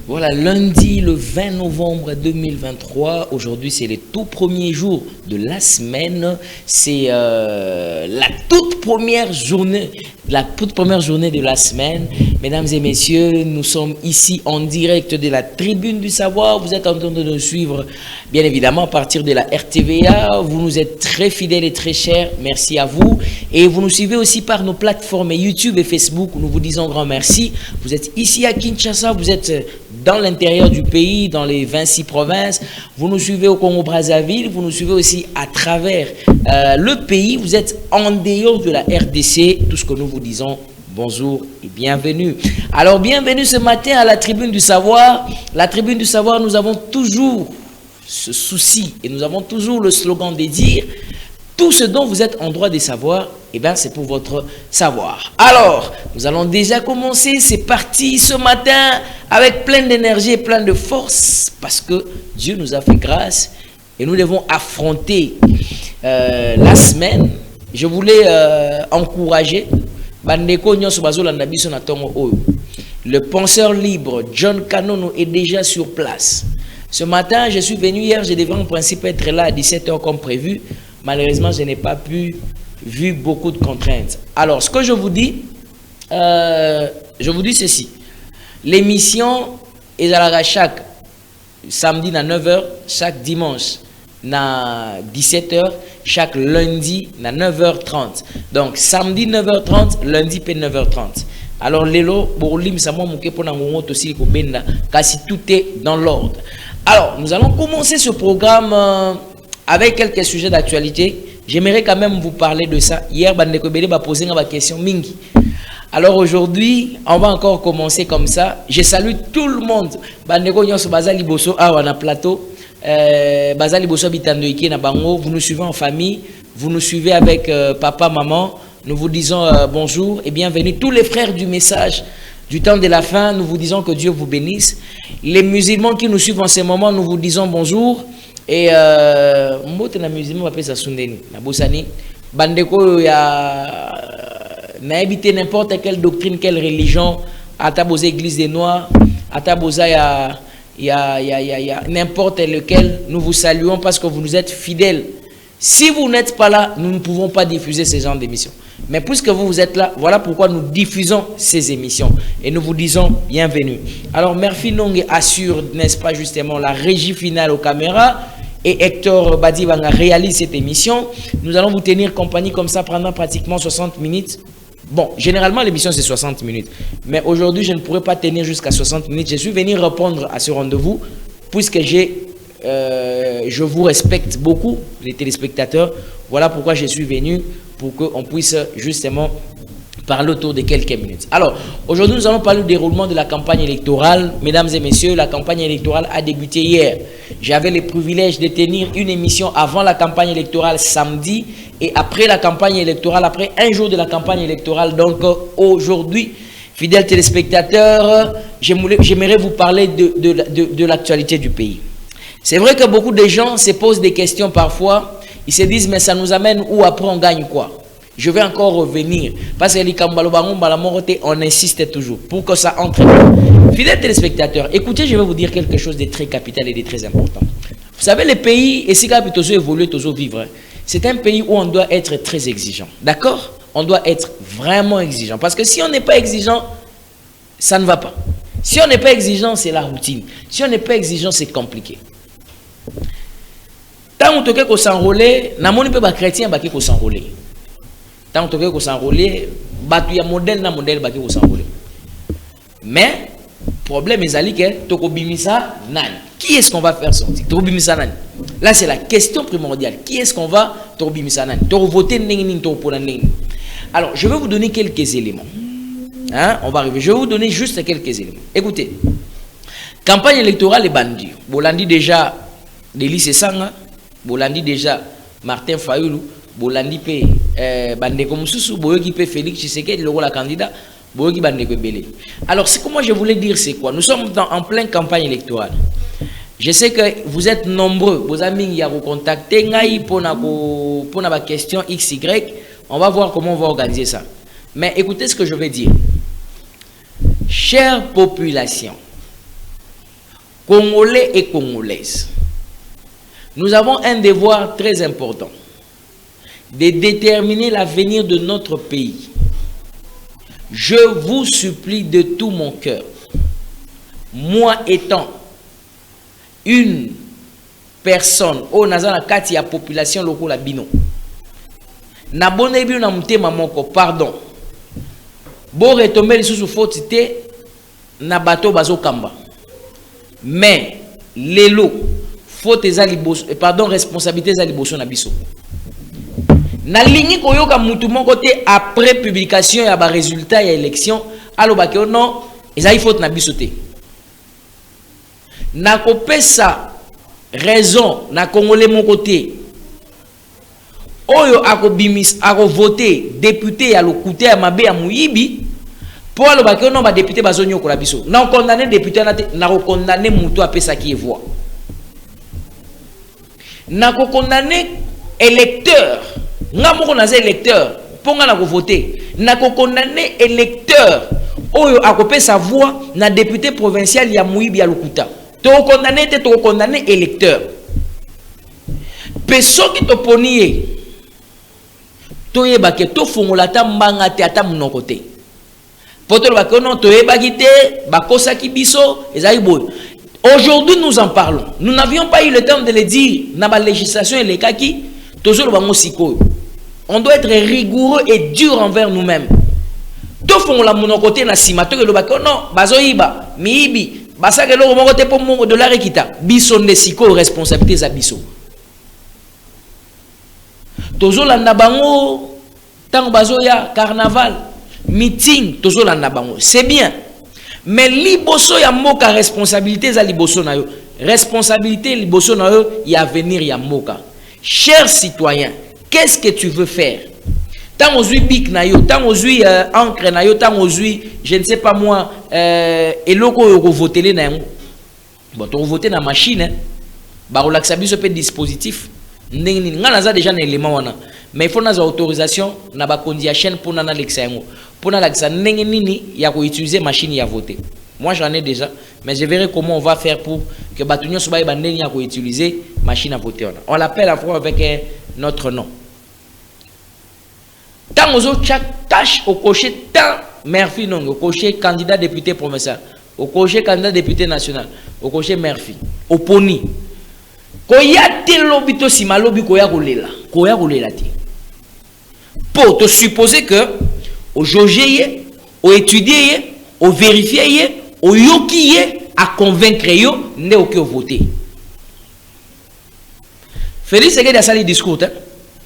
Voilà, lundi le 20 novembre 2023. Aujourd'hui, c'est le tout premier jour de la semaine. C'est la toute première journée de la semaine. Mesdames et messieurs, nous sommes ici en direct de la Tribune du Savoir. Vous êtes en train de nous suivre, bien évidemment, à partir de la RTVA. Vous nous êtes très fidèles et très chers. Merci à vous. Et vous nous suivez aussi par nos plateformes YouTube et Facebook. Nous vous disons grand merci. Vous êtes ici à Kinshasa, vous êtes dans l'intérieur du pays, dans les 26 provinces. Vous nous suivez au Congo-Brazzaville. Vous nous suivez aussi à travers le pays. Vous êtes en dehors de la RDC. Tout ce que nous vous disons, bonjour et bienvenue. Alors, bienvenue ce matin à la Tribune du Savoir. La Tribune du Savoir, nous avons toujours ce souci et nous avons toujours le slogan de dire tout ce dont vous êtes en droit de savoir, eh bien, c'est pour votre savoir. Alors, nous allons déjà commencer. C'est parti ce matin avec plein d'énergie et plein de force parce que Dieu nous a fait grâce et nous devons affronter la semaine. Je voulais encourager le penseur libre John Kanono est déjà sur place. Ce matin, je suis venu hier, je devais en principe être là à 17 h comme prévu. Malheureusement, je n'ai pas pu vu beaucoup de contraintes. Alors, ce que je vous dis ceci. L'émission est à la chaque samedi à 9 h, chaque dimanche à 17 h, chaque lundi à 9 h 30. Donc, samedi 9 h 30, lundi 9 h 30. Alors, lelo, tout est dans l'ordre. Alors, nous allons commencer ce programme avec quelques sujets d'actualité. J'aimerais quand même vous parler de ça. Hier, Bandeko Bele m'a posé une question mingi. Alors aujourd'hui, on va encore commencer comme ça. Je salue tout le monde. Bandeko Nyonso Bazali Bosso, na plateau. Bazali Bosso Bitando Ike na Bango. Vous nous suivez en famille. Vous nous suivez avec papa, maman. Nous vous disons bonjour et bienvenue. Tous les frères du message du temps de la fin, nous vous disons que Dieu vous bénisse. Les musulmans qui nous suivent en ce moment, nous vous disons bonjour. Et mbote na musulman appelle ça sundeni na bosani bandeko ya na habité n'importe quelle doctrine, quelle religion, ataboza église des noirs, ataboza ya n'importe lequel, nous vous saluons parce que vous nous êtes fidèles. Si vous n'êtes pas là, nous ne pouvons pas diffuser ces genres d'émissions. Mais puisque vous êtes là, voilà pourquoi nous diffusons ces émissions. Et nous vous disons bienvenue. Alors, Murphy Nong assure, n'est-ce pas, justement, la régie finale aux caméras. Et Hector Badibanga réalise cette émission. Nous allons vous tenir compagnie comme ça pendant pratiquement 60 minutes. Bon, généralement, l'émission, c'est 60 minutes. Mais aujourd'hui, je ne pourrai pas tenir jusqu'à 60 minutes. Je suis venu répondre à ce rendez-vous puisque je vous respecte beaucoup, les téléspectateurs. Voilà pourquoi je suis venu, pour qu'on puisse justement parler autour de quelques minutes. Alors, aujourd'hui, nous allons parler du déroulement de la campagne électorale. Mesdames et messieurs, la campagne électorale a débuté hier. J'avais le privilège de tenir une émission avant la campagne électorale samedi et après la campagne électorale, après un jour de la campagne électorale. Donc, aujourd'hui, fidèles téléspectateurs, j'aimerais vous parler de l'actualité du pays. C'est vrai que beaucoup de gens se posent des questions parfois. Ils se disent, mais ça nous amène où, après on gagne quoi? Je vais encore revenir. Parce que on insiste toujours pour que ça entre. Fidèles téléspectateurs, écoutez, je vais vous dire quelque chose de très capital et de très important. Vous savez, les pays, et si toujours évoluer, toujours vivre, c'est un pays où on doit être très exigeant. D'accord? On doit être vraiment exigeant. Parce que si on n'est pas exigeant, ça ne va pas. Si on n'est pas exigeant, c'est la routine. Si on n'est pas exigeant, c'est compliqué. Tant qu'on s'enrôler, namoni pe ba chrétien ba ko s'enrôler. Tant qu'on s'enrôler, batu ya modèle na modèle ba ko s'enrôler. Mais problème ezali que toko bimisa nani. Qui est-ce qu'on va faire sortir? Toko bimisa nani. Là c'est la question primordiale. Qui est-ce qu'on va toko bimisa nani? Toko voter nini toko pona nini. Alors, je vais vous donner quelques éléments. Hein? On va arriver. Je vais vous donner juste quelques éléments. Écoutez. Campagne électorale et bandit. Bolandi déjà Délice Sanga. Bolandi déjà Martin Fayoulou, Bolandi pe Bandeko Moussou, Boyoki pe Félix Tshisekedi, le rôle candidat, Boyoki Bandeko Belé. Alors, ce que moi je voulais dire, c'est quoi? Nous sommes en pleine campagne électorale. Je sais que vous êtes nombreux, vos amis qui ont contacté pour la question XY. On va voir comment on va organiser ça. Mais écoutez ce que je vais dire. Chère population, Congolais et Congolaises, nous avons un devoir très important de déterminer l'avenir de notre pays. Je vous supplie de tout mon cœur, moi étant une personne au nazana kati ya population lokola bino, na bonne bi na mutema moko, pardon, bo retomber lisusu faute te na bato bazo kamba, mais lelo faute eza liboso, pardon, responsabilité eza liboso na biso. Na ligne koyoka mutu moko te après publication ya ba résultat ya élection alobaki non eza faute na biso te. Na kopesa raison na congolais moko te oyo akobimis ako voter député ya lokuta ya mabe ya muyibi po alobaki non ba député bazonyo ko la biso. Na condamner député na te na condamner mutu apesa ki voix. Na ko condamner électeur nga moko naza électeur ponga na ko voter na ko condamner électeur oyo akopesa voix na député provincial ya muyibi ya lokuta. To condamner te to condamner électeur. Peso ki to poniye to yeba ke to fongola ta mbanga te ata munoko te. Poto ba ko non to yeba ki te ba kosa ki biso ezali boy. Aujourd'hui nous en parlons. Nous n'avions pas eu le temps de le dire na ba législation et les kaki toujours bango sikoyo. On doit être rigoureux et dur envers nous-mêmes. To fongola munoko te na sima to ke lo ba ko non bazo yiba miibi basa ke lo moko te po mongo dollar ekita biso nde sikoyo responsabilité za biso. Tozolanda bango tango bazoya carnaval meeting tozolanda bango c'est bien, mais liboso ya moka responsabilité za liboso na yo, responsabilité liboso na yo ya venir ya moka. Chers citoyens, qu'est-ce que tu veux faire? Tant aux bic na yo, tant aux encre na yo, tant aux je ne sais pas moi eloko yo voter na yango. Bon, tu voter na machine ba relaxa biso pe dispositif. Nga naza déjà un élément wana, mais il faut naza autorisation na ba kondi ya chaîne pour na lexa yango pour na lexa ndenge nini ya ko utiliser machine ya voter. Moi j'en ai déjà, mais je verrai comment on va faire pour que batunyo so ba ndenge ya ko utiliser machine à voter. On l'appelle à fois avec notre nom. Tant aux chaque tâche au cocher tant Murphy non au cocher candidat député provincial, au cocher candidat député national, au cocher Murphy, au poni. Koya te lobi to si malobi koya kolela ti. Pour te supposer que au jauger, au étudier, au vérifier, au yoki à convaincre yo ne au que voter. Félix Sekedi a sali discours hein.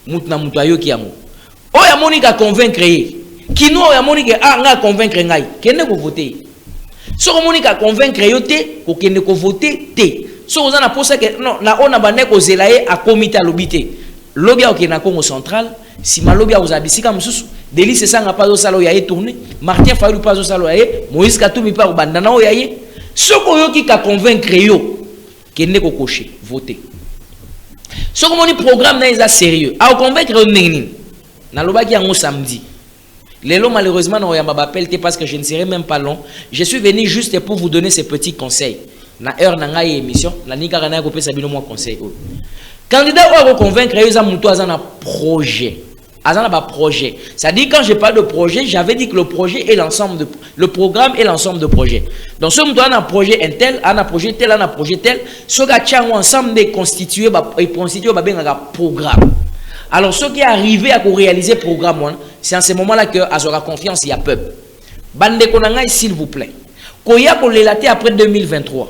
Mutna mutu ayoki yango. O ya monika convaincre ye. Kino ya monika nga convaincre ngai. Kende ko voter. So monika convaincre yo te ko kende ko voter te. So vous en a posé que non na on a bané ko zelaye a comité à l'obité. Lobia au na Congo central, si ma lobia aux abisika mususu, Delis ça n'a pas au salo ya tourné, Martin Fayulu pas au salo ya Moïse Katumbi pas au bandana o ya ye. So ko yo ki ka convaincre yo kende ko cocher, voter. So comme on programme na isa sérieux, a convaincre yo nini. Na lobaki yango samedi. Lelo malheureusement na oyamba appel parce que je ne serai même pas long. Je suis venu juste pour vous donner ces petits conseils. Na heure na ngai émission na nika kana ko pesa bino moi conseil o candidat o convaincre yo za muto azana projet azana ba projet, ça dit quand je parle de projet j'avais dit que le projet est l'ensemble de le programme est l'ensemble de projets. Donc ce muto a un projet intel a un projet tel a un projet tel ce ga tchango ensemble de constituer ba benga programme. Alors ce qui est arrivé à réaliser programme c'est en ce moment là que azora confiance il y a peuple bande konanga s'il vous plaît koya ko lelaté après 2023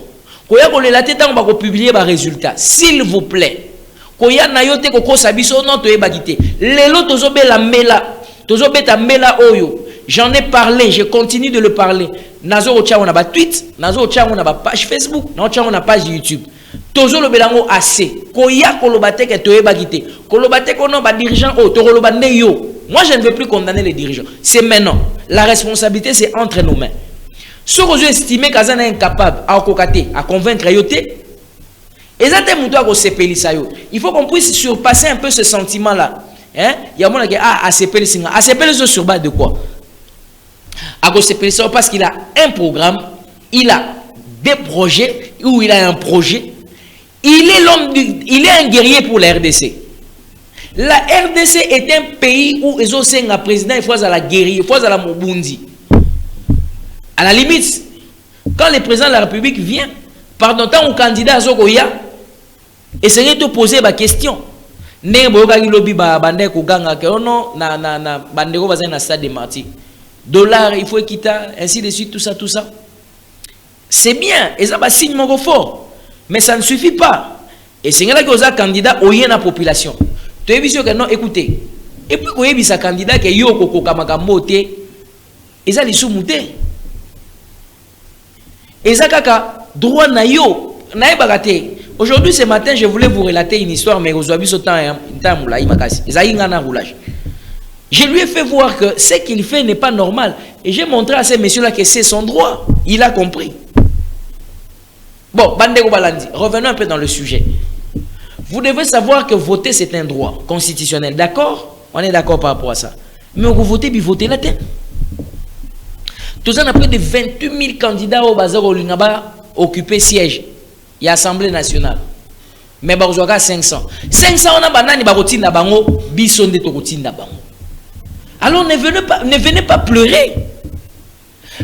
koya ko lelaté tant ba ko publier ba résultat s'il vous plaît koya na yote ko kosa biso non to ebagité lelo tozobela mela tozobeta mela oyo j'en ai parlé je continue de le parler nazo ocha on a ba tweet nazo ocha on a ba page Facebook na ocha on a page YouTube tozolo belango assez koya ko lobate ke to ebagité ko lobate ko non ba dirigeant o to loba ne yo. Moi je ne veux plus condamner les dirigeants, c'est maintenant la responsabilité c'est entre nos mains. Ce que vous estimez qu'Azana est incapable à convaincre Yoté, il faut qu'on puisse surpasser un peu ce sentiment-là. Hein? Il y a un monde qui a sur base de quoi? Parce qu'il a un programme, il a des projets, où il a un projet, il est un guerrier pour la RDC. La RDC est un pays où ils ont un président, il faut à la guerrier, il faut à la Mobundi. À la limite, quand le président de la République vient, pendant temps, un candidat à Zogoya, essayez de poser ma question. Ne boyoka lobby bande ko ganga ke ono na bande ko bazana stade de Martyrs. Dollar il faut quitter ainsi de suite tout ça. C'est bien, et ça va signe mon fort, mais ça ne suffit pas. Et c'est là que vous êtes candidat au yéna population. Tu as vu que non écoutez. Et puis vous avez vu sa candidat que yo koko kamakambo te. Et ça les soumouté. Et ça kaka droit na yo na ebagate. Aujourd'hui, ce matin, je voulais vous relater une histoire, mais vous avez vu ce temps, je lui ai fait voir que ce qu'il fait n'est pas normal. Et j'ai montré à ces messieurs-là que c'est son droit. Il a compris. Bon, Bandego Balandi, revenons un peu dans le sujet. Vous devez savoir que voter, c'est un droit constitutionnel. D'accord? On est d'accord par rapport à ça. Mais vous votez, puis votez la tête. Tout ça, on a près de 28 000 candidats au bazar au Lingaba occupé siège. Il y a l'Assemblée nationale. Mais il y a 500. 500, on a banani barotin na bango, bison de tokotin na bango. Alors ne venez pas pleurer.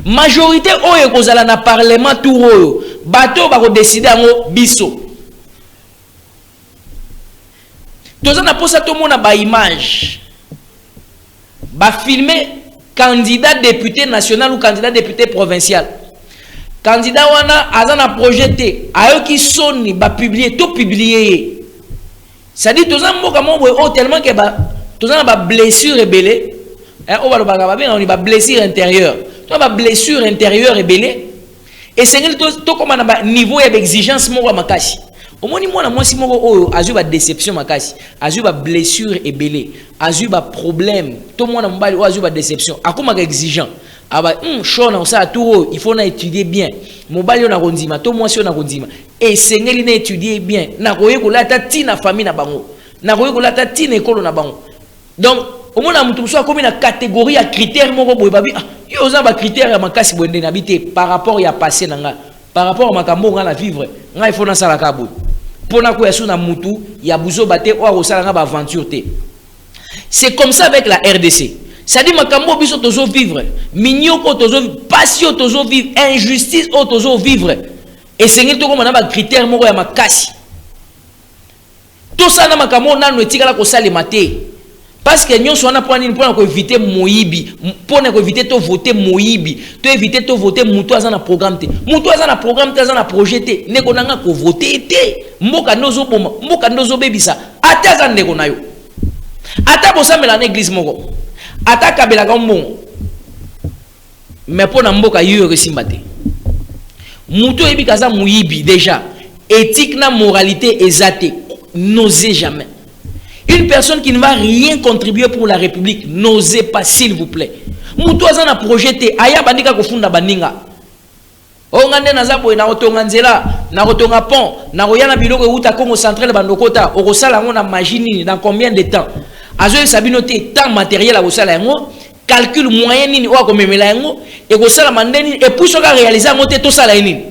Majorité oyo kozala na parlement tout oyo, bateau bako décider ango biso. Toza na posa to mona ba image. Ba filmer candidat député national ou candidat député provincial. Candidat wana azana projeté ayo ki soni ba publier tout publier. Ça dit toza mboka mobwe o tellement que ba toza na ba blessure rebelle o ba ba ba on ba blessure intérieure. To ba blessure intérieure rebelle et c'est to comme na ba niveau ya exigence mo makasi. Omoni mwana mwasi moko oyo azu ba déception makasi, azu ba blessure rebelle, azu ba problème. To mwana mbali o azu ba déception, akoma exigeant. Aba shona osa tout il faut na étudier bien mobali na kondima to mwasi na kondima et sengeli na étudier bien na koye ko lata tina famille na bango na koye ko lata tina école na bango donc au mona mutu so comme na catégorie ya critère moko boye babi yo za ba critère ya makasi bwende na bité par rapport ya passé nanga par rapport à makambo nga na vivre nga il faut na sala ka boye pona ko yasu na mutu ya buzo baté o ko sala nga ba aventure té. C'est comme ça avec la RDC. Ça dit makambo biso tozo vivre, mignoko tozo vivre, passion tozo vivre, injustice o tozo vivre. Et c'est ngeli to comme na ba critère moko ya makasi. Tout ça na makambo na no etikala ko sala maté. Parce que nyonso wana pour ko éviter moyibi, pour ko éviter to voter moyibi, to éviter to voter mutu azana programme té. Mutu azana programme té azana projet té, neko nanga ko voter té. Mboka nozo boma, mboka nozo bebisa. Ata azana neko na yo. Ata bosamela na église moko. Attaque bela bon mais pour mboka yo resimba te muto ebi kaza muyibi déjà éthique na moralité ezate n'osez jamais une personne qui ne va rien contribuer pour la République n'osez pas s'il vous plaît muto azana projeté aya bandika kofunda baninga ongande naza boye na kotonga nzela na kotonga pont na koyana biloko uta Congo central bandokota okosala ngo na machine dans combien de temps azo sabinoté temps matériel à kosala yango calcul moyen nini o akomemela yango et kosala mandeni et puis soka réaliser yango te to sala nini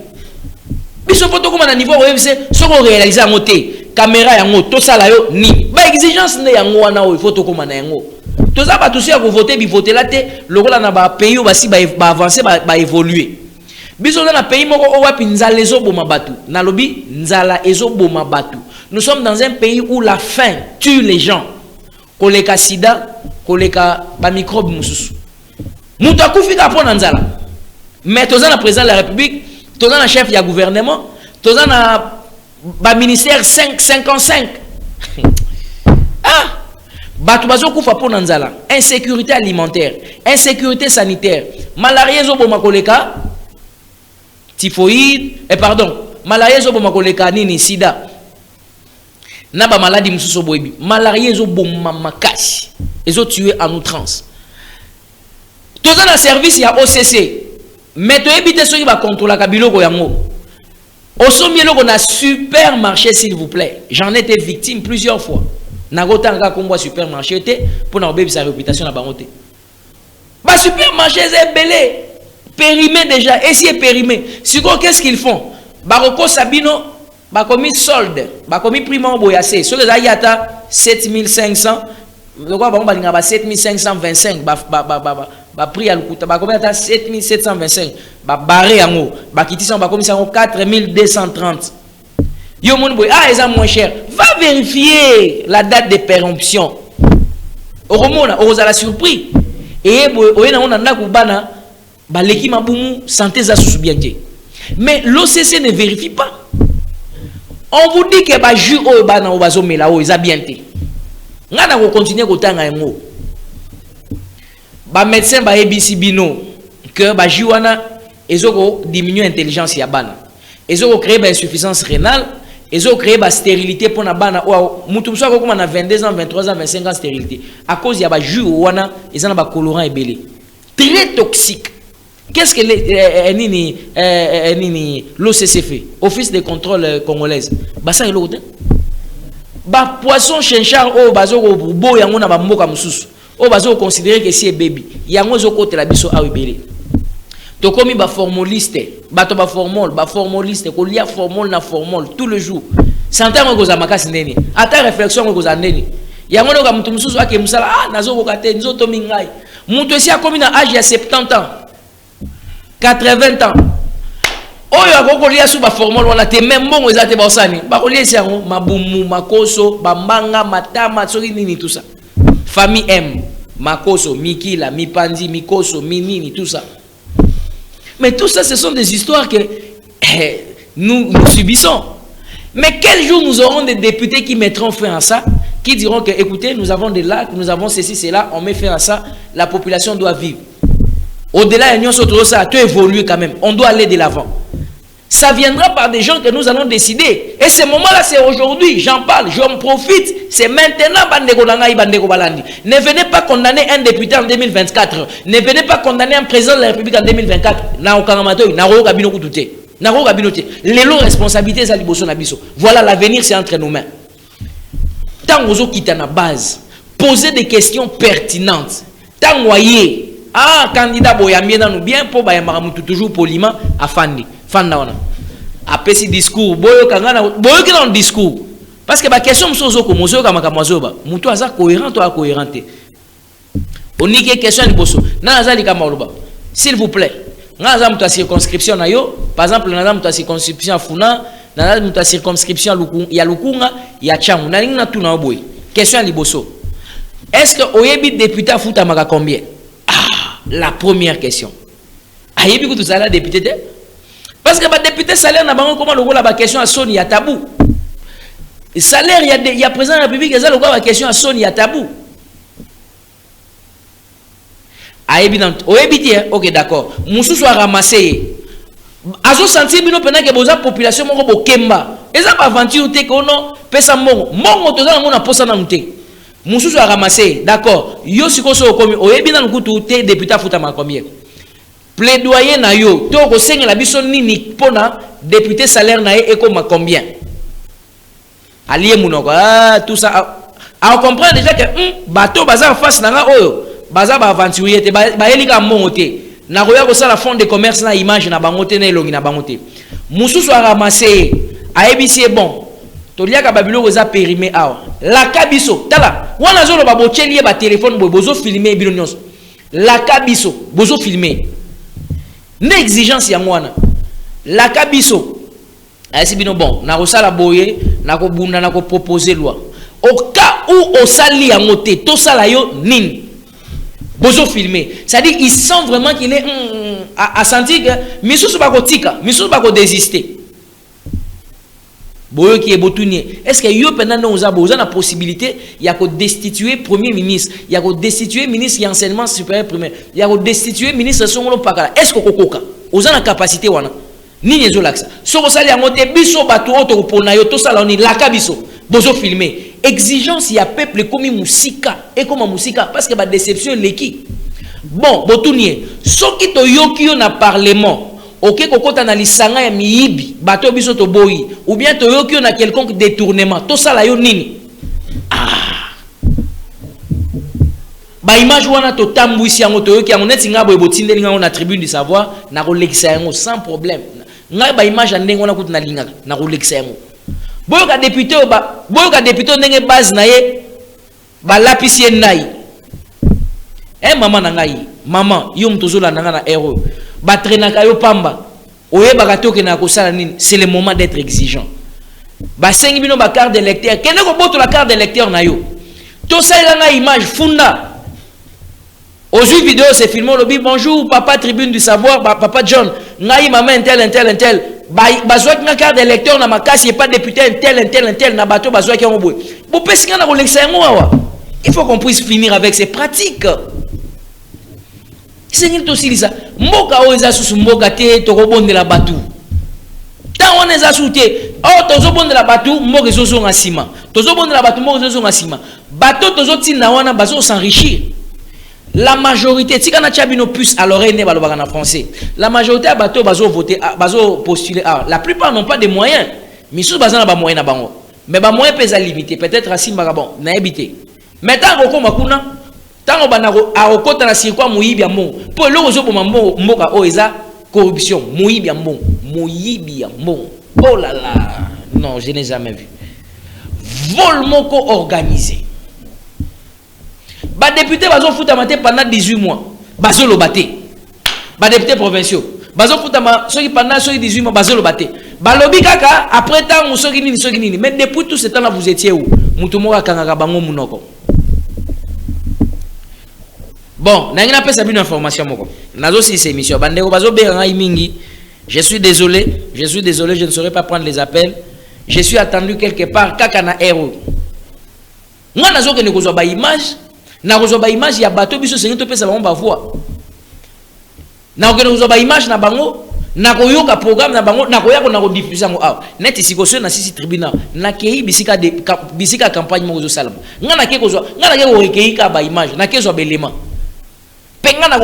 biso photo comme na niveau OMC soko réaliser yango te caméra yango to sala yo ni ba exigence ne yango wana o photo comme na yango to za ba to sia ko voter bi voter la te lokola na ba pays o basi ba avancer ba évoluer biso na pays moko o wapi nzala ezo boma batu na lobi nzala ezo boma batu. Nous sommes dans un pays où la faim tue les gens. Koleka sida, koleka ba microbe mususu. Mutu akufika po na nzala. Mais toza na président de la République, toza na chef ya gouvernement, toza na ba ministère 555. Ah! Batu bazo kufa po na nzala. Insécurité alimentaire, insécurité sanitaire, malaria zo boma koleka, typhoïde, malaria zo boma koleka nini sida. Na ba maladie mususu boyebi malaria ezo bomma makasi ezo tuer en outrance toza na service ya OCC mais to ebite soki ba contrôler ka biloko yango osombi eloko na supermarché s'il vous plaît j'en ai été victime plusieurs fois na kotanga kombo supermarché te pour na obebi sa réputation na bango te ba supermarché est belé périmé déjà et si est périmé siko qu'est-ce qu'ils font baroko sabino bakomi solde bakomi primo boyase so les ayata 7500 le quoi ba balinga ba 7525 ba prix ya lukuta bakomi ata 7725 ba barré yango ba kitisa bakomi sango 4230 yo mon boy ah eza moins cher va vérifier la date de péremption oromona ozala surpris et boy oyena on anda kubana ba leki mabumu santé za susu bien te mais l'OCC ne vérifie pas. On vous dit que ba jus o ba na obazo mela o eza bien te ngana ko continuer ko tanga ngo ba médecin ba ebisi bino que ba jus wana ezoko diminuer intelligence ya bana ezoko créer ba insuffisance rénale ezoko créer ba stérilité pour na bana o mutu mso ko kuma na 22 ans 23 ans 25 ans stérilité à cause ya ba jus wana ezana ba colorant ebelé très toxique. Qu'est-ce que l'OCC fait? Office de contrôle congolaise. Bah ça il est bah poisson chinchard oh bazo bo yango na ba mboka mususu. Oh bazo considérer que c'est baby. Yango zo côté la biso a wibele. To komi ba formoliste, ba to ba formoliste ko lia formol na formol tout le jour. Santé ngo za makasi ndeni. Ata réflexion ngo za ndeni. Yango no ka mutu mususu ake musala ah nazo ko kate nzoto mingai. Mutu si a komi na âge ya 70 ans. 80 ans. Oyo akokolia sous ba formule wana te même bon ezate ba osani. Ba kolia siango mabumu makoso bambanga matama soki nini tout ça. Famille M, makoso, mikila, mipandi, mikoso, minini tout ça. Mais tout ça ce sont des histoires que nous subissons. Mais quel jour nous aurons des députés qui mettront fin à ça, qui diront que écoutez, nous avons des lacs, nous avons ceci, cela, on met fin à ça, la population doit vivre. Au-delà, ça a évolué quand même. On doit aller de l'avant. Ça viendra par des gens que nous allons décider. Et ce moment-là, c'est aujourd'hui. J'en parle, j'en profite. C'est maintenant. Ne venez pas condamner un député en 2024. Ne venez pas condamner un président de la République en 2024. Les lots responsabilités, voilà, l'avenir, c'est entre nos mains. Tant que vous quittez la base, posez des questions pertinentes. Tant que vous ah, candidat boyambien dans nous bien pour bayamamutu toujours poliment à Fandi. Fanda wana. Après ce discours, boyo kangana, boyo qui dans le discours. Parce que la question msozo ko mozo kama kamazoba, mutu aza cohérent ou incohérent. On dit que question ni bosso. Na azali kama oloba. S'il vous plaît. Na aza mutu circonscription na yo, par exemple na aza mutu circonscription Funa, na aza mutu circonscription ya Lukunga, ya Changu. Na ninga tu na boy. Question li bosso. Est-ce que oyebi député futa maka combien? La première question. Aïe, bien que tout ça là député. Parce que le député salaire n'a pas comment le la question à son il y a tabou. Salaire il y a président de la République il y a la question à son il y a tabou. Aïe bien ok d'accord. Moussou soit ramassé. Azo senti bino pendant que boza population moko bokemba. Eza pas aventure te ko non pesa mongo. Mongo to za ngona posa na mute. Moussou a ramassé, d'accord. Yo sikoso komi oyebi na nkutu te député futa ma combien. Plaidoyer na yo, to ko senga la biso nini pona député salaire na e ko ma combien. Allié munoko ah tout ça on comprend déjà que bateau bazar face na nga oyo, bazar ba aventurier te ba elika mongote. Na roya ko sala fond de commerce na image na bangote na elongi na bangote. Moussou a ramassé, ayebi c'est bon. Toliaka babilo oza périmé awa. La kabiso tala wana zolo ba bocheli ba téléphone bozo filmer bino nyonso. La kabiso bozo filmer. Ne exigence ya mwana. La kabiso ayesi bino bon na kosala boye na ko bunda na ko proposer loi. Au cas où osali ya moté to sala yo nini. Bozo filmer. C'est-à-dire il sent vraiment qu'il est à sentir que misusu ba ko tika, misusu ba ko désister. Boyo qui est botounier. Est-ce que yo pendant nous avons la possibilité il y a que destituer premier ministre, il y a que destituer ministre de l'enseignement supérieur primaire, il y a que destituer ministre de songolo pakala. Est-ce que kokoka oza na capacité wana ni nyezo laksa. Soko sali ya moté biso batu oto pona yo to sala oni laka biso bozo filmer. Exigence il y a peuple comme musika et comme musika parce que ba déception leki. Bon, botounier, soki to yoki yo na parlement ok kokota na lisanga ya miyibi bato biso to boyi ou bien to yoki na quelconque détournement to sala yo nini ba image wana to tambwisi yango to yoki yango neti ngabo ebotindeli ngango na tribune du savoir na kolekisa yango sans problème ngai ba image ndenge wana kutu na linga na kolekisa yango boyo ka député ndenge base na ye ba lapisi nai maman na ngai maman yo mtozola nanga na héros ba traînaka yo pamba oyeba toke na kosala nini c'est le moment d'être exigeant ba sengi bino ba carte d'électeur kende ko boto la carte d'électeur na yo to ça nga image funda aujourd'hui vidéo c'est filmé lobby bonjour papa tribune du savoir papa John ngai maman intel bazwa ki carte d'électeur na makasi et pas député intel na bato bazwa ki ngoboy bo pesinga na kolekisa yango awa il faut qu'on puisse finir avec ces pratiques. C'est aussi ça. Mboka o eza susu mboka te tokobonde la batu. Tant on eza souté, oh tozobonde la batu mboka ezozo ngasima. Tozobonde la batu mboka ezozo ngasima. Bato tozoti na wana bazo s'enrichir. La majorité, si on a chabino plus à l'oreille ne balobaka na français. La majorité à bato bazo voter, bazo postuler. La plupart n'ont pas de moyens. Mais sous bazana ba moyen na bango. Mais ba moyen pesa limité. Peut-être asimba bon na habité. Mais tant qu'on makuna tant banako a okota na circuit moyibi ya mbongo po loko zo boma mboka o eza corruption moyibi ya mbongo oh là là non je n'ai jamais vu vol moko organisé ba député bazo futama te pendant 18 mois bazo lobaté ba député provinciaux bazo futama soki pendant 18 mois bazo lobaté balobi kaka après temps soki nini mais depuis tout ce temps là vous étiez où mutu moko kangaka bango munoko. Bon, n'a pas sabi une information moko. Nazo si c'est émission. Bandeko bazo beranga mingi. Je suis désolé, je ne saurais pas prendre les appels. Je suis attendu quelque part kaka na héros. Moi nazo ke ne kozwa ba image, na kozwa ba image ya bato biso sengi to pesa bango ba voix. Na ko kozwa ba image na bango, na koyoka programme na bango, na koyako na ko diffuser ngo aw. Net isiko so na sisi tribunal. Na kei bisika campagne mo zo salama. Ngana ke kozwa, ngana ke ko rekei ka ba image, na ke zo belema. Penga na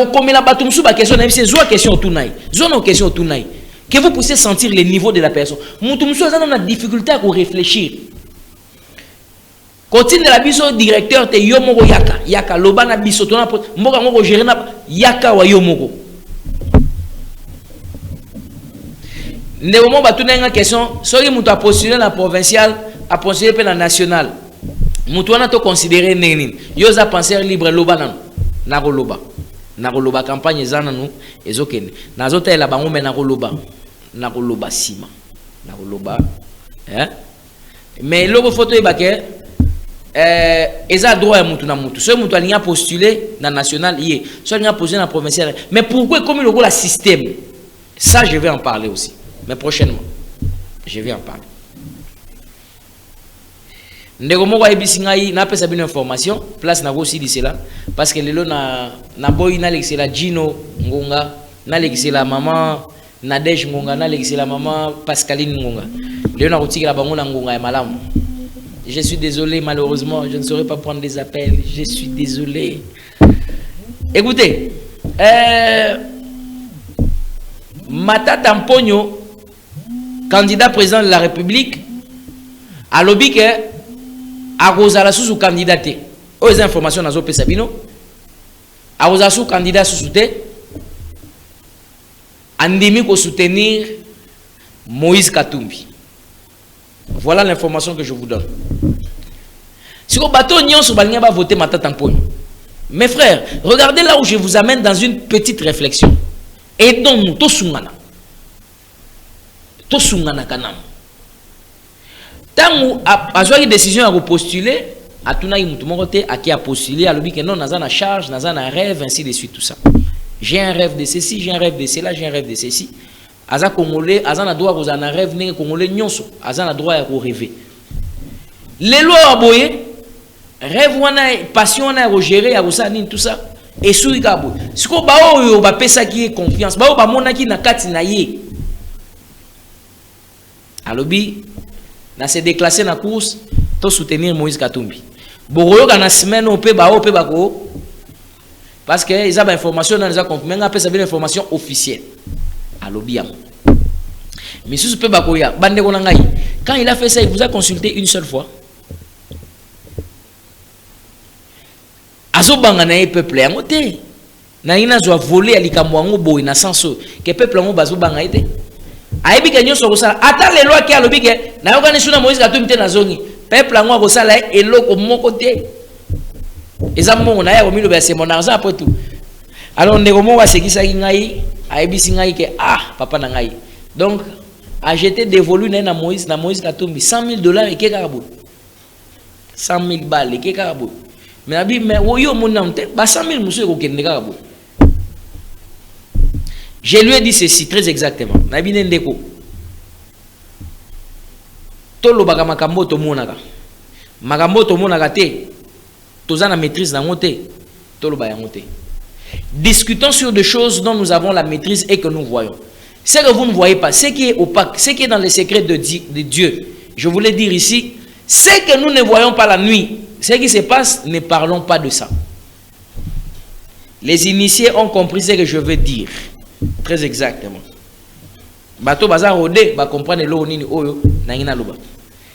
komela batu musu ba question na c'est zo question tout naï zo no question tout naï que vous puissiez sentir le niveau de la personne mutu musu azana na difficulté à réfléchir continue la biso directeur te yo moko yaka loba na biso to na mboka ngoko gérer na yaka wa yo moko ndeko mo batu na question soki mutu a postulé na provincial a postulé pe na national mutu wana to considérer nini yo za penseur libre loba na nakoloba campagne ezana nous ezokende nazotela bango me nakoloba sima nakoloba mais loko photo ebake eza droit ya mutu na mutu so mutu alinga postuler na national yé so alinga postuler na provincial mais pourquoi comme le la système ça je vais en parler aussi mais prochainement je vais en parler. Ndeko moko ayebisi ngai na pesa bino information place na aussi cela parce que lelo na boy na lekisela Gino Ngonga na lekisela maman Nadège Ngonga na lekisela maman Pascaline Ngonga lelo na kotikela bango na Ngonga ya malamu. Je suis désolé malheureusement je ne saurais pas prendre des appels, je suis désolé. Écoutez, Matata Mponyo candidat président de la République a lobby que Arozala sous candidaté. Aux informations nazo pesabino. Arozala sous candidat sous souté. Andemi ko soutenir Moïse Katumbi. Voilà l'information que je vous donne. Si vous bateau nyon sur balinga va voter Matata Mponyo. Mes frères, regardez là où je vous amène dans une petite réflexion. Aidons-nous tosungana. Tosungana kanam. Tant a une décision à postuler, à tout à qui a postulé, à l'objet que non, n'a charge, n'a un rêve, ainsi de suite, tout ça. J'ai un rêve de ceci, j'ai un rêve de cela, j'ai un rêve de ceci. Aza Congolais, Aza n'a droit à un rêve, n'est Congolais nyonso, Aza n'a droit à rêver. Les lois à boyer, rêve, passion, on a gérer, à tout ça, et sous le cabo. Ce qu'on va pesa qui est confiance, bah, on va qui n'a kati na ye. À l'objet, na se déclasser na course to soutenir Moïse Katumbi boroyo kana semaine on peut bako parce que ils ont information dans les confirmé nga pesa bien information officielle à l'obiam mais si peut bako ya bande ko ngai quand il a fait ça il vous a consulté une seule fois azo banga na peuple yango te na ina zo voler alikamwango boy na senso que peuple yango bazo banga ite Aibi ke nyonso kosala ata lelo aki alobi ke na yokani suna Moïse Katumbi te na zongi peuple angwa kosala eloko moko te eza mongo na ya komilo ba c'est mon argent après tout. Alors ndeko mo wasekisaki ngai aibisi ngai ke papa na ngai donc a jeté dévolu na Moïse Katumbi $100,000 et ke karabo 100,000 balles et ke karabo mais abi mais yo mon nante ba 100,000 muso ko kende karabo. Je lui ai dit ceci très exactement nabi ndeko tolo baka makambo to monaka te tozana maîtrise na ngote tolo ba yangote. Discutons sur des choses dont nous avons la maîtrise et que nous voyons. Ce que vous ne voyez pas, ce qui est opaque, ce qui est dans les secrets de Dieu, je voulais dire ici, ce que nous ne voyons pas la nuit, ce qui se passe, ne parlons pas de ça. Les initiés ont compris ce que je veux dire. Très exactement. Bato bazar rodé, ba comprendre lo nini oyo na ngina loba.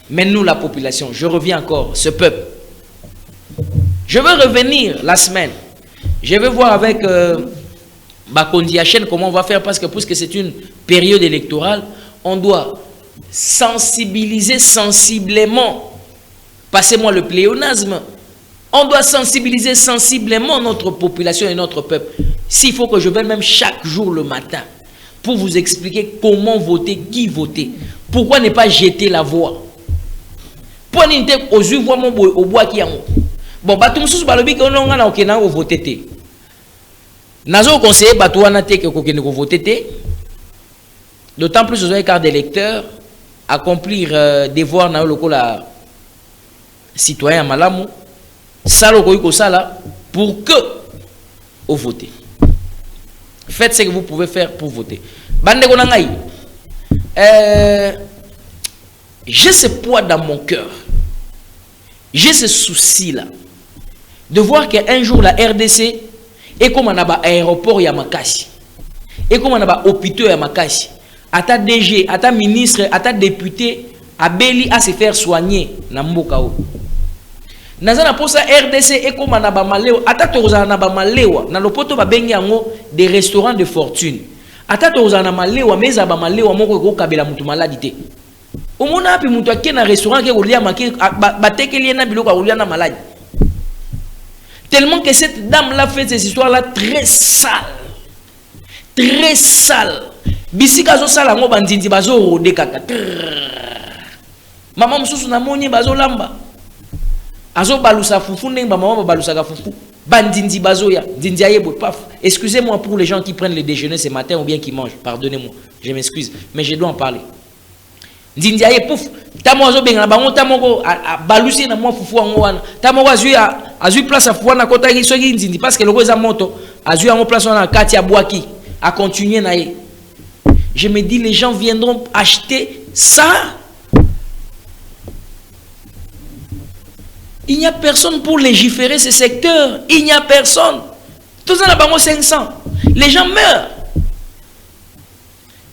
Mais nous la population, je reviens encore, ce peuple. Je veux revenir la semaine. Je vais voir avec Bakondi Hachen comment on va faire parce que puisque c'est une période électorale, on doit sensibiliser sensiblement. Passez-moi le pléonasme. On doit sensibiliser sensiblement notre population et notre peuple. S'il faut que je vienne même chaque jour le matin pour vous expliquer comment voter, qui voter. Pourquoi ne pas jeter la voix? Pour ne pas oser voir mon bois au bois qui a bon, bah tout le monde balobi qu'on a okena au voter té. Nazo conseiller batouana té que okena au voter té. D'autant plus aux carte d'électeur accomplir devoir na loko la citoyen malamu salo ko sala pour que au voter. Faites ce que vous pouvez faire pour voter. Bande ko ngai. J'ai ce poids dans mon cœur. J'ai ce souci là de voir qu'un jour la RDC est comme un aéroport ya Makassi, et comme un hôpital ya Makassi, à ta DG, à ta ministre, à ta député, à Beli à se faire soigner na mboka o. Nazana posa RDC est comme un maleo, à ta tozana ba malewa, na lopoto ba bengi yango des restaurants de fortune. À ta tozana malewa, mais za ba malewa moko ko kabela mutu maladité. Au mona api mutu akena restaurant ke olia maki batekeli na biloko olia na maladie. Tellement que cette dame-là fait ces histoires-là très sales. Très sales. Bisika zo sala ngo bandindi bazo rode kaka. Maman mususu na moni bazo lamba. Azo balusa fufu ndenge ba maman balusa ka fufu. Bandindi bazo ya. Dindi ayebo paf. Excusez-moi pour les gens qui prennent le déjeuner ce matin ou bien qui mangent. Pardonnez-moi. Je m'excuse, mais je dois en parler. Dindi aye pouf. Tamo azo benga bango tamoko balusi na mo fufu ngo wana. Tamoko azui place à Fouana kota ki soki nzindi parce que le roi moto azui en place na kati ya boaki à continuer na ye. Je me dis les gens viendront acheter ça. Il n'y a personne pour légiférer ce secteur. Il n'y a personne. Tout ça na bango 500. Les gens meurent.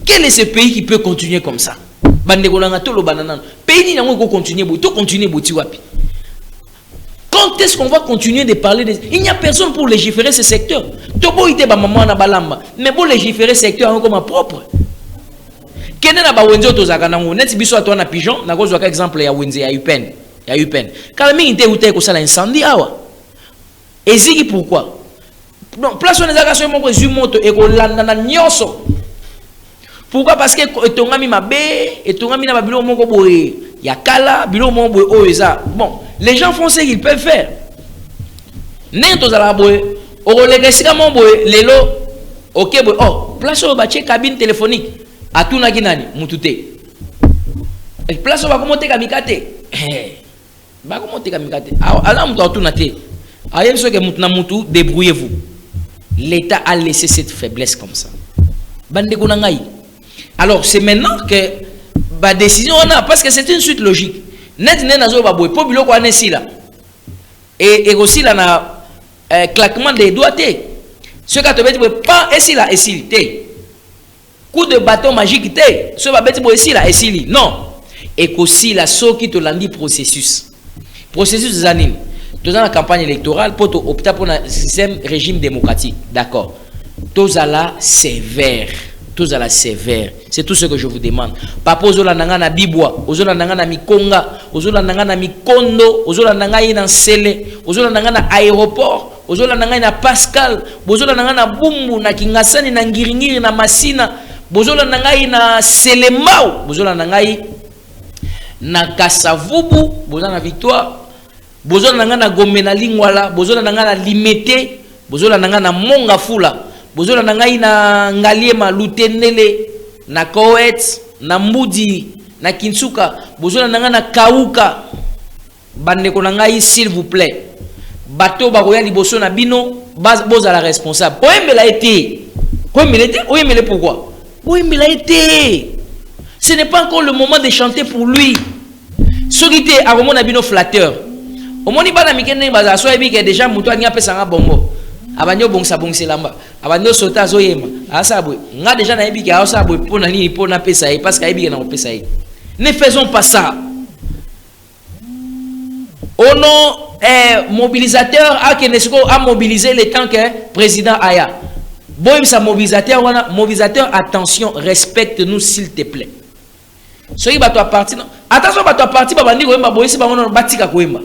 Quel est ce pays qui peut continuer comme ça? Bande kolanga to lo banana. Pays ni nango ko continuer bo to continuer boti wapi. Quand est-ce qu'on va continuer de parler de... Il n'y a personne pour légiférer ce secteur. Tobo ite ba maman na balamba. Mais pour légiférer ce secteur comme propre. Kene na ba wenzo to zaka nango net biso atwa na pigeon na kozwa ka exemple ya wenze ya UPN. Ya UPN. Kala mingi te ute ko sala incendie awa. Eziki pourquoi? Non, place on ezaka so moko zu moto e ko landa na nyoso. Pourquoi? Parce que etongami mabe, etongami na babilo moko boye. Ya kala bilo moko boye o eza. Bon, les gens font ce qu'ils peuvent faire. N'importe la boye, au relégasika mon boye, lelo, ok boye, oh, place au bâtiment cabine téléphonique, à tout na kinani, mutute. Place au va commenter kamikate, va commenter kamikate. Alors mutu tout na te. Ayem ce que mutu na mutu, débrouillez-vous. L'État a laissé cette faiblesse comme ça. Bande konangai. Alors c'est maintenant que la décision on a, parce que c'est une suite logique. Net nazo ba boy po biloko anesi là. Et aussi là na claquement des doigts te. Ce ka te beti pas ici là ici te. Coup de bâton magique te. Ce ba beti boy ici là ici non. Et aussi là so qui te landi processus. Processus zanine. Dans la campagne électorale pour opter pour un système régime démocratique. D'accord. Tozala sévère. tous à la sévère. C'est tout ce que je vous demande. Papa ozola nanga na bibwa, ozola nanga na mikonga, ozola nanga na mikondo, ozola nanga na sele, ozola nanga na aéroport, ozola nanga na Pascal, ozola nanga na Bumbu, na Kingasani, na Ngiringiri, na Masina, ozola nanga na Selemao, ozola nanga na Kasavubu, ozola na Victoire, ozola nanga na Gombe na Lingwala, ozola nanga na Limete, ozola nanga na Mongafula. Bozola na ngai na Ngaliema Lutenele na Kowet na Mbudi na Kinsuka bozola na ngai na Kauka bandeko na ngai s'il vous plaît bato bakoya liboso na bino bozala responsable oyembela été oyembele pourquoi oyembela été ce n'est pas encore le moment de chanter pour lui sorité a romona bino flatteur omoni bana mikene baza so ebi ke déjà muto anya pesa nga bongo abanyo bongsa bongselamba abanyo sota zoyema asabwe nga déjà na ebi ke asabwe pona nini pona pesa e parce que ebi na pesa e ne faisons pas ça au nom mobilisateur a kenesiko a mobilisé le temps que président aya boyem sa mobilisateur wana mobilisateur attention respecte-nous s'il te plaît soki bato a parti non attention bato a parti ba bandi koyemba boyesi bango batika koyemba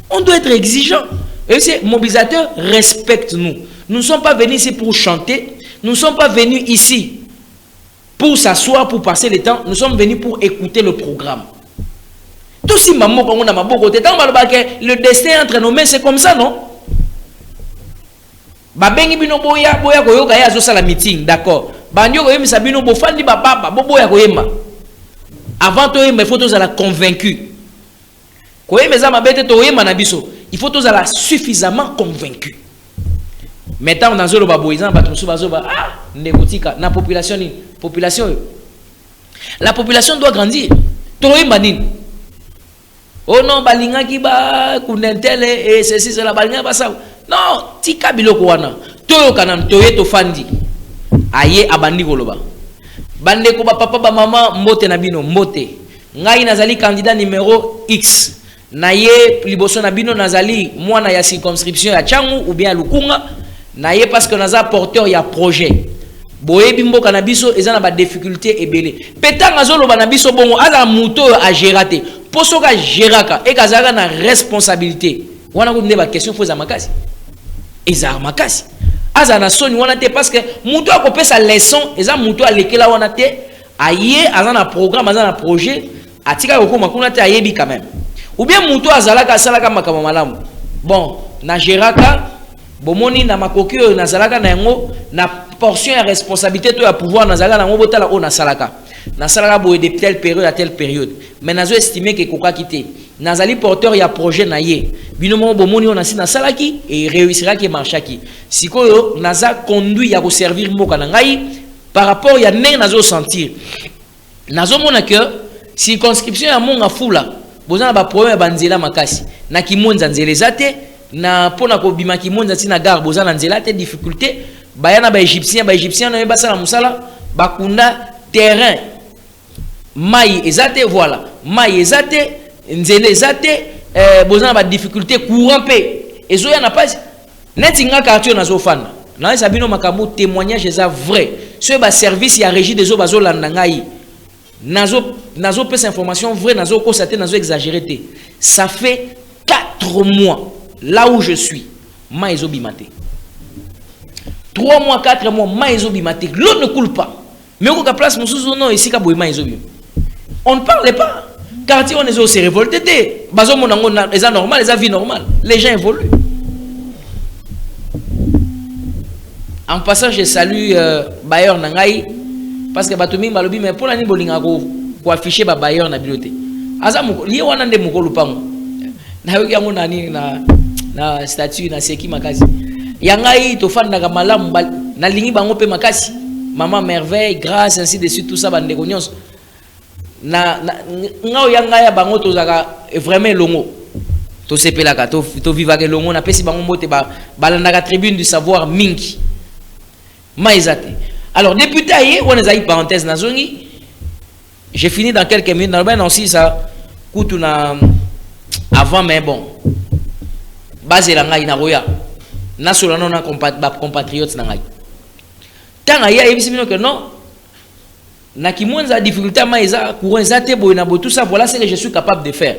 on doit être exigeant. Et ces mobilisateurs, respectent-nous. Nous ne sommes pas venus ici pour chanter. Nous ne sommes pas venus ici pour s'asseoir, pour passer le temps. Nous sommes venus pour écouter le programme. Tout si maman, comme on a beaucoup de temps, le destin entre nos mains, c'est comme ça, non? Babengi bino boya koyoka ya zo sala meeting, d'accord. Bandio koyema sabino bofandi baba boya koyema. Avant toi, il faut tous la convaincu. Il faut tous être suffisamment convaincu. Maintenant, dans le baboïsan, la population, la population doit grandir. Oh non, balinga ki ba kunentele et ceci c'est la balinga ba ça. Non, tika biloko wana. Toyo kanam toye to fandi. Aye abandi koloba. Bande ko ba papa ba maman mbote na bino mbote. Ngai nazali candidat numéro X. Naye liboso na bino nazali mwana ya circonscription ya Tchangu ou bien ya Lukunga. Naye parce que naza porteur ya projet. Boye bimbo kanabiso ezana ba difficulté ebele. Petanga zolo banabiso bongo ala muto a gérate. Posoka géraka et kazaka na responsabilité. Wana ko ndeba question faut za makasi. Eza makasi. Aza na soni wana te parce que muto akopesa leçon eza muto alekela wana te aye azana programme azana projet atika ko makuna te ayebi quand même. Ou bien muto azalaka salaka makama malamu. Bon, na géraka bomoni na makoki na zalaka na yango na portion ya responsabilité to ya pouvoir na zalaka na ngo botala o na salaka. Na salaka boye de telle période à telle période. Mais nazo estimer que koka kité. Nazali porteur ya projet na ye. Binomo bomoni on asi na salaki et réussira ki marchaki. Sikoyo naza conduit ya ko servir mboka na ngai par rapport ya ndenge nazo sentir. Nazo mona que circonscription ya monga fula bozana ba problème banzela makasi. Na kimonza nzele zate na pona ko bima kimonza tina gare bozana nzela te difficulté bayana ba égyptien no yeba sala musala bakunda terrain mai ezate voilà mai ezate nzele ezate bozana ba difficulté courant pe ezoya na pas netinga quartier na zofana na sabino makambo témoignage eza vrai ce ba service ya régie des eaux bazolanda ngai nazo pesa information vrai nazo constater nazo exagérer. Ça fait 4 mois là où je suis mai ezobimate 3 mois 4 mois mai ezobimate l'eau ne coule pas mais au cas place mususu non ici ka boy mai ezobim on ne parle pas quartier on est se révolté bazo monango eza normal eza vie normale les gens évoluent. En passant je salue Bayer Nangai parce que batumi balobi mais pour la ni bolinga ko afficher ba Bayer na biloté azamu lié wana nde mukolo pango na yoki yango nani na statut na seki makasi yangai to fanda ka malamu na lingi bango pe makasi maman merveille grâce ainsi de suite tout ça bande ko nyonso na ngao yanga ya bango to zaka vraiment longo to sepelaka to vivaka longo na pesi bango mbote balandaka tribune du savoir mingi maizate. Alors député aye on a une parenthèse nazongi j'ai fini dans quelques minutes dans ben aussi ça kutu na avant mais bon base la ngai na roya na solano na compatriotes na ngai Tant aya yebisino que non. Na ki mwenza difficulté ma eza courant ezate boyna bo tout ça voilà ce que je suis capable de faire.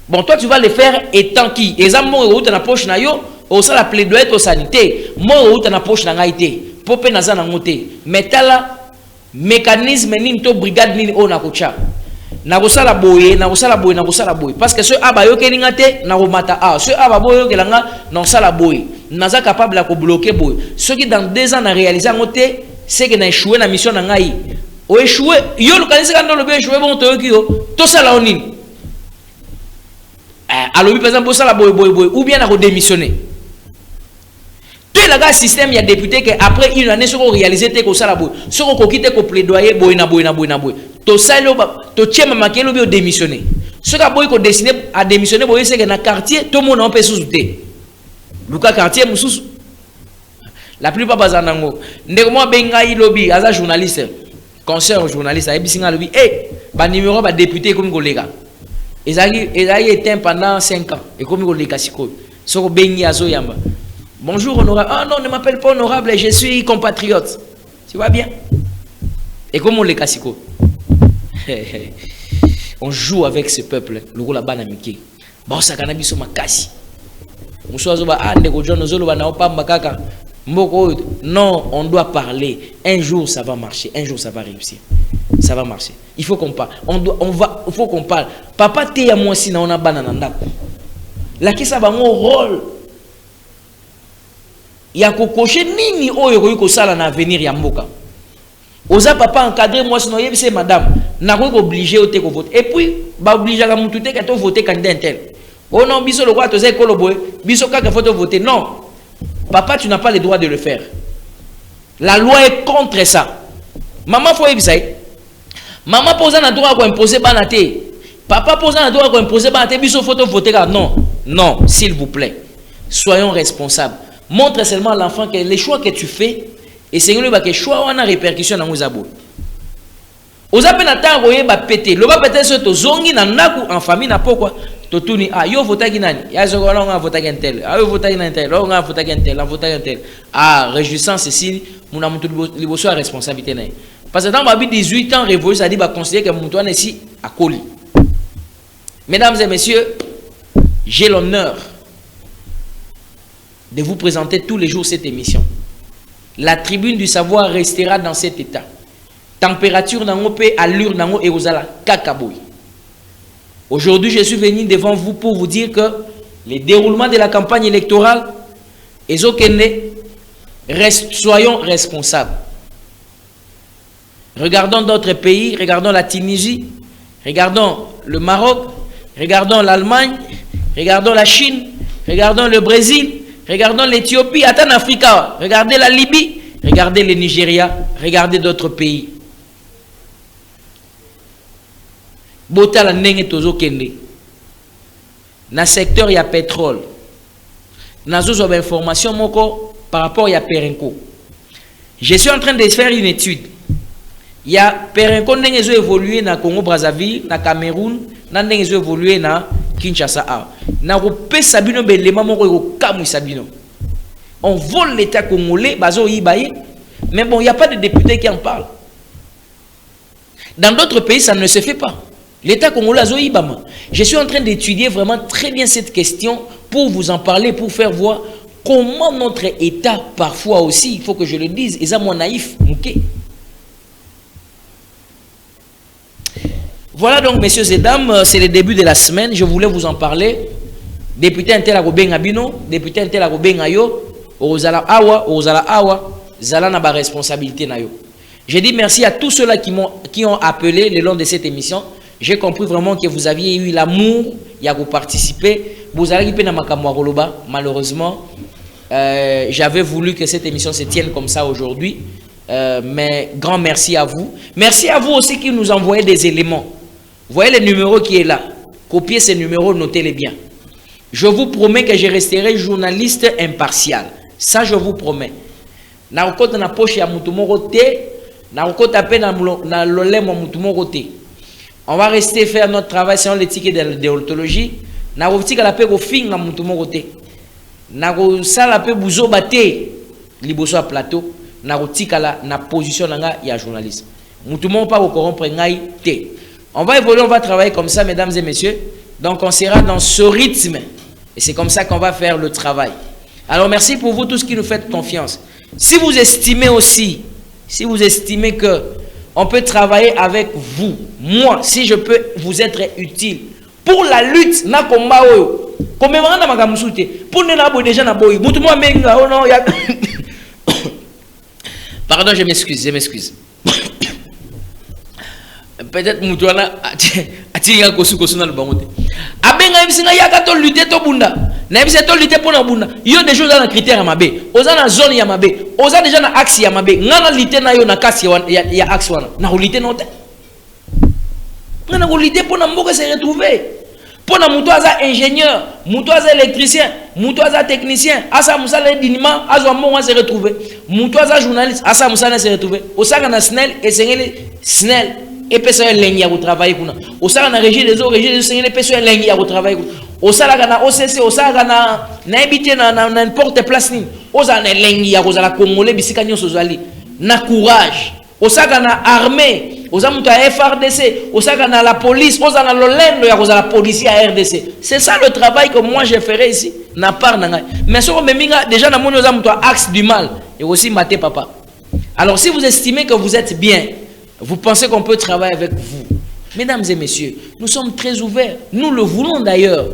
Bon toi tu vas le faire étant qui eza mo route na poche na yo au ça la plaidoyer au sanité mo route na poche na ngai te popé na za na ngote metala mécanisme nini to brigade nini o na kocha na kosala boye na kosala boye na kosala boye parce que ce aba yo kelinga te na romata a ce aba boyo kelanga na sala boye naza capable la ko bloquer boye ce qui dans 2 ans na réaliser ngote c'est que na échoué na mission na ngai o échoué yo le kanisi quand le bien échoué bon to yo to sala onini alors par exemple sala boye ou bien na ko démissionner tout le système il y a député que après une année sur réaliser te ko sala boye sur ko quitter ko plaidoyer boye na to sala to tiema makelo bi démissionner ce ka boye ko dessiner à démissionner boye c'est que na quartier tout monde on peut sous-souter luka quartier mususu la plupart bazanango ndeko mo benga lobby aza journaliste concert journaliste a bisinga lobby ba numéro ba député comme kolega ezali éteint pendant 5 ans et comme kolega siko soko bengi azo yamba bonjour honorable ah non ne m'appelle pas honorable je suis compatriote tu vois bien et comme kolega siko on joue avec ce peuple le rôle bana miki bon ça kana biso makasi musozo ba ande ko jono zolo bana opamba kaka. Non, on doit parler. Un jour, ça va marcher. Un jour, ça va réussir. Ça va marcher. Il faut qu'on parle. Il faut qu'on parle. Papa, t'es à moi si on a banananda. La qui ça va mon rôle. Il y a qu'on coche nini o yoko yoko sala na avenir ya mboka. Oza papa encadré moi sinon c'est madame. Na ko obligé au te ko voter. Et puis, ba obligé à mutu te ka to voter candidat intel. Oh non, biso le quoi to zé koloboy. Biso ka faut voter. Non. Papa, tu n'as pas le droit de le faire. La loi est contre ça. Maman, faut éviter. Maman pose un droit à imposer banate. Papa pose un droit à imposer banate. Biso photo voter. Non, non, s'il vous plaît. Soyons responsables. Montre seulement à l'enfant que les choix que tu fais, et c'est que choix on a répercussion dans nos abos. Aux appels à temps, vous va péter. Le va péter sur ton zongi en famille n'a pas quoi. Totuni ah yo vota kinani ya zo on a vota kentel ah yo vota kinantel on a vota kentel on vota kentel ah réjouissance ceci mon amutu liboso a responsabilité na parce que dans ma vie 18 ans révolu ça dit va considérer que mon toine ici à Koli. Mesdames et messieurs, j'ai l'honneur de vous présenter tous les jours cette émission. La tribune du savoir restera dans cet état. Température nango pe allure nango et ozala kakaboy. Aujourd'hui, je suis venu devant vous pour vous dire que le déroulement de la campagne électorale, soyons responsables. Regardons d'autres pays, regardons la Tunisie, regardons le Maroc, regardons l'Allemagne, regardons la Chine, regardons le Brésil, regardons l'Éthiopie, attends Africa, regardez la Libye, regardez le Nigeria, regardez d'autres pays. Botala ndenge tozo kende na secteur ya pétrole nazo zo information moko par rapport ya Perenco. Je suis en train de faire une étude. Il y a Perenco ndenge zo évoluer na Congo Brazzaville, na Cameroun, na ndenge zo évoluer na Kinshasa a. Na ko pesa bino belema moko ko kamwisa bino. On vole l'état congolais bazo yibaye, mais bon, il y a pas de député qui en parle. Dans d'autres pays ça ne se fait pas. L'État congolais a Ibama. Je suis en train d'étudier vraiment très bien cette question pour vous en parler, pour faire voir comment notre État, parfois aussi, il faut que je le dise, est à mon naïf. Okay. Voilà donc, messieurs et dames, c'est le début de la semaine. Je voulais vous en parler. Député Intel Agoben Abino, député Intel Agoben Ayo, Ozala Awa, Zala n'a pas responsabilité Nayo. Je dis merci à tous ceux-là qui ont appelé le long de cette émission. J'ai compris vraiment que vous aviez eu l'amour, il y a vous participer. Vous avez eu malheureusement, j'avais voulu que cette émission se tienne comme ça aujourd'hui. Mais grand merci à vous. Merci à vous aussi qui nous envoyez des éléments. Vous voyez le numéro qui est là. Copiez ces numéros, notez-les bien. Je vous promets que je resterai journaliste impartial. Ça, je vous promets. Na okota na poche ya mutu moko te, na okota pe na lolemo mutu moko te. On va rester faire notre travail selon l'éthique de déontologie. Na rotika la pe ko finga mutu moko te. Na ko sala pe buzo baté liboso a plateau. na rotikala na position nanga ya journaliste. Moutoumon pas au corrompre ngai té. On va évoluer, on va travailler comme ça, mesdames et messieurs. Donc on sera dans ce rythme. Et c'est comme ça qu'on va faire le travail. Alors merci pour vous tous qui nous faites confiance. Si vous estimez aussi, si vous estimez que on peut travailler avec vous, moi, si je peux vous être utile pour la lutte na combat oyo. Comme na makamusute, pour ne na déjà na boy. Moutoumon menga oh non, ya pardon, je m'excuse. Peut-être Moutouana a kosu na le bangote. Abenga bisinga yaka to lutter to bunda. Na bise to lutter pour na bunda. Yo des choses dans les critères mabe. Oza na zone ya mabe. Oza déjà na axe ya mabe. Ngana lutter na yo na kasi ya axe wana. Na lutter note. Ngana lutter pour na mboka se retrouver. Pour na muto aza ingénieur, muto aza électricien, muto aza technicien, asa musala dinima, azo monga se retrouver. Muto aza journaliste, asa musala se retrouver. Osaka na snel et sengeli snel. Et personne lengi à travailler kuna. Au sala na régie des eaux, régie des seigneurs, personne lengi à travailler kuna. Au sala na OCC, au sala na habité na n'importe place ni. Au sala na lengi à la Congolais bisika nyonso zali. Na courage. Au sala na armée, au sala muta FRDC, au sala na la police, au sala na l'olendo ya la police à RDC. C'est ça le travail que moi je ferai ici. Na part na ngai. Mais sur meminga déjà na moni au sala muta axe du mal et aussi maté papa. Alors si vous estimez que vous êtes bien, vous pensez qu'on peut travailler avec vous. Mesdames et messieurs, nous sommes très ouverts. Nous le voulons d'ailleurs.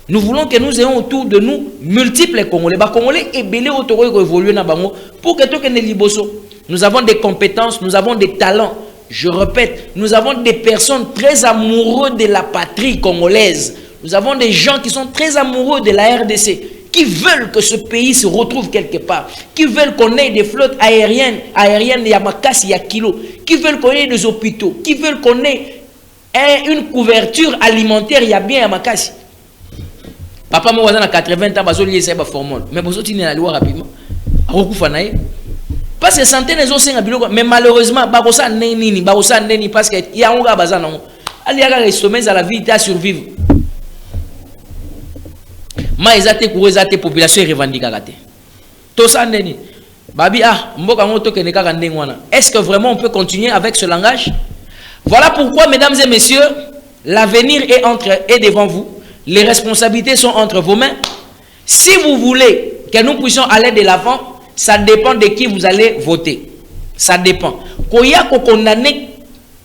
Nous voulons que nous ayons autour de nous multiples Congolais. Les Congolais et belé autour évoluer na bango pour que tout que liboso. Nous avons des compétences, nous avons des talents. Je répète, nous avons des personnes très amoureux de la patrie congolaise. Nous avons des gens qui sont très amoureux de la RDC, qui veulent que ce pays se retrouve quelque part, qui veulent qu'on ait des flottes aériennes, il y a Makassi, il y a Kilo, qui veulent qu'on ait des hôpitaux, qui veulent qu'on ait une couverture alimentaire, il y a bien à Makassi. Papa moi a 80 ans, bazoli essaie ba formol, mais bozo tine la loi rapidement. Akufa nae. Parce que santé les autres biloko, mais malheureusement babosa neni parce que il y a un gars bazana. Ali aga restomé à la vie à survivre. Ma ezate ko ezate population revendique kate. To sandeni. Babi mboka ngoto kene kaka ndengwana. Est-ce que vraiment on peut continuer avec ce langage? Voilà pourquoi mesdames et messieurs, l'avenir est devant vous. Les responsabilités sont entre vos mains. Si vous voulez que nous puissions aller de l'avant, ça dépend de qui vous allez voter. Ça dépend. Koya ko condamner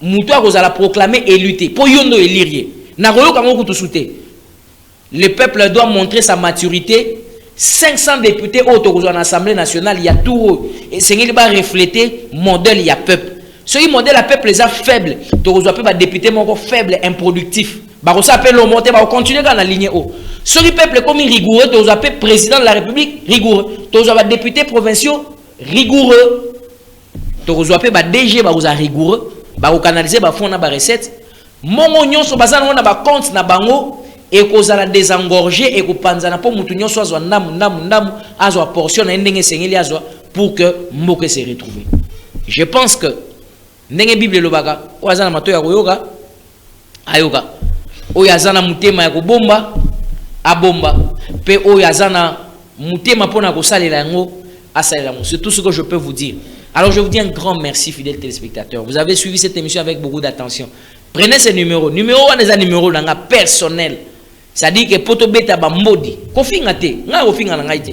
muto ko la proclamer et lutter. Po yondo élire. Na koyo kango ko soute. Le peuple doit montrer sa maturité. 500 députés autour de l'Assemblée nationale, il y a tout. Et c'est qu'il va refléter modèle, il y a peuple. Ce modèle, le peuple les a faibles. Tu as des députés faibles, improductifs. Ça appelle le monter, continuer dans la ligne haut. Ce peuple comme rigoureux, tu as président de la République rigoureux. Tu as des députés provinciaux rigoureux. Tu as des DG rigoureux. Tu as canaliser des fonds, des recettes. Mon oignon, tu as des comptes, et qu'on a désengorgé et qu'on panzana pour moutonio soit ndam azo portion na ndenge sengeli azo pour que mboke se retrouve. Je pense que ndenge Bible lobaka oazana mato ya koyoka ayoka oyazana mutema ya kobomba abomba pe oyazana mutema pona ko salela yango asalela mo. C'est tout ce que je peux vous dire. Alors je vous dis un grand merci fidèles téléspectateurs. Vous avez suivi cette émission avec beaucoup d'attention. Prenez ces numéros. Numéro 1 des numéros dans personnel. C'est-à-dire que poto beta ba mbodi ko finga te nga ko finga na ngai te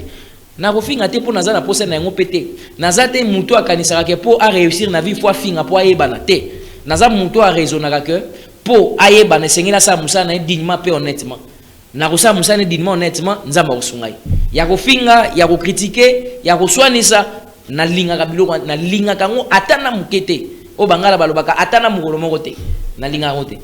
na ko finga te pour nazana posa na ngo pété nazate muto akanisaka ke pour a réussir na vie fois finga pour ayeba na te naza muto a raisonnaka que pour ayeba na sengela sa musa na dignement pe honnêtement na ko sa musa na dignement honnêtement nzamba ko sungai ya ko finga ya ko critiquer ya ko swanisa na linga ka biloko na linga kango atana mukete o bangala balobaka atana mukolo moko te na linga ngote.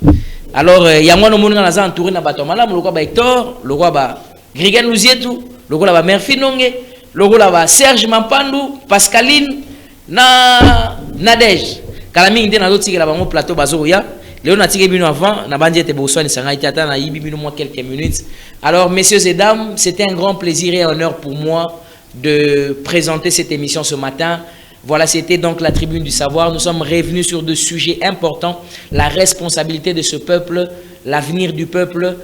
Alors, il y a moi, nous sommes entourés de bateau malam, le roi Hector, le roi Grigel Louzietou, le roi Murphy Nonge, le roi Serge Mampandou, Pascaline, Nadège. Kalami était dans l'autre plateau Bazoria. Léon a tiré bino avant, n'a pas dit que Bosson s'en été na yibi bino moi quelques minutes. Alors, messieurs et dames, c'était un grand plaisir et honneur pour moi de présenter cette émission ce matin. Voilà, c'était donc la tribune du savoir. Nous sommes revenus sur deux sujets importants. La responsabilité de ce peuple, l'avenir du peuple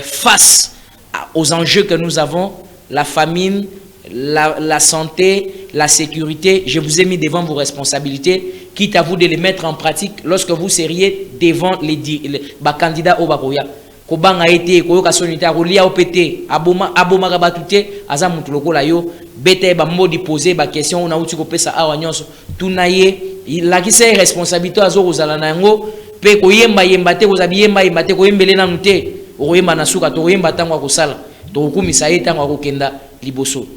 face aux enjeux que nous avons, la famine, la santé, la sécurité. Je vous ai mis devant vos responsabilités, quitte à vous de les mettre en pratique lorsque vous seriez devant les candidats au Bakoya. Kobanga été, koyoka sonita, kolia opete, aboma rabatute, aza mutuloko la yo, bete ba modi poser ba question, on a outi kopesa awa nyonso, tunaye, la ki se responsabilité azo kozala na yango, pe koyemba yemba te, kozabi yemba yemba te, koyembele na nute, koyemba na suka, to koyemba tango akosala, to kokumisa ye tango akokenda liboso.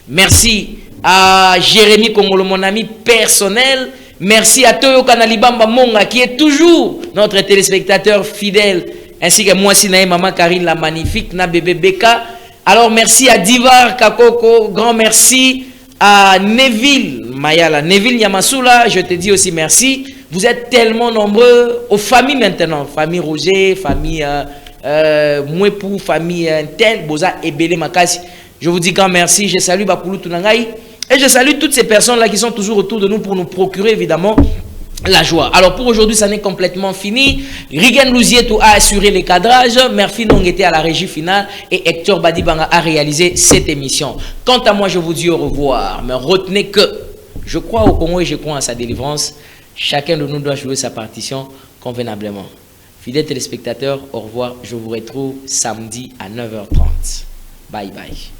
Merci à Jérémy Kongolo, mon ami personnel. Merci à Toyo Kanalibamba Monga, qui est toujours notre téléspectateur fidèle. Ainsi que moi, Sinaï, maman Karine, la magnifique, na bébé Beka. Alors, merci à Divar Kakoko. Grand merci à Neville Mayala. Neville Yamasula, je te dis aussi merci. Vous êtes tellement nombreux aux familles maintenant. Famille Roger, famille Mouepou, famille Tel, Boza et Belé Makasi. Je vous dis grand merci. Je salue Bakoulou Tunangaï. Et je salue toutes ces personnes-là qui sont toujours autour de nous pour nous procurer évidemment la joie. Alors pour aujourd'hui, ça n'est complètement fini. Rigen Louzietou a assuré les cadrages. Murphy Nong était à la régie finale. Et Hector Badibanga a réalisé cette émission. Quant à moi, je vous dis au revoir. Mais retenez que je crois au Congo et je crois à sa délivrance. Chacun de nous doit jouer sa partition convenablement. Fidèles téléspectateurs, au revoir. Je vous retrouve samedi à 9h30. Bye bye.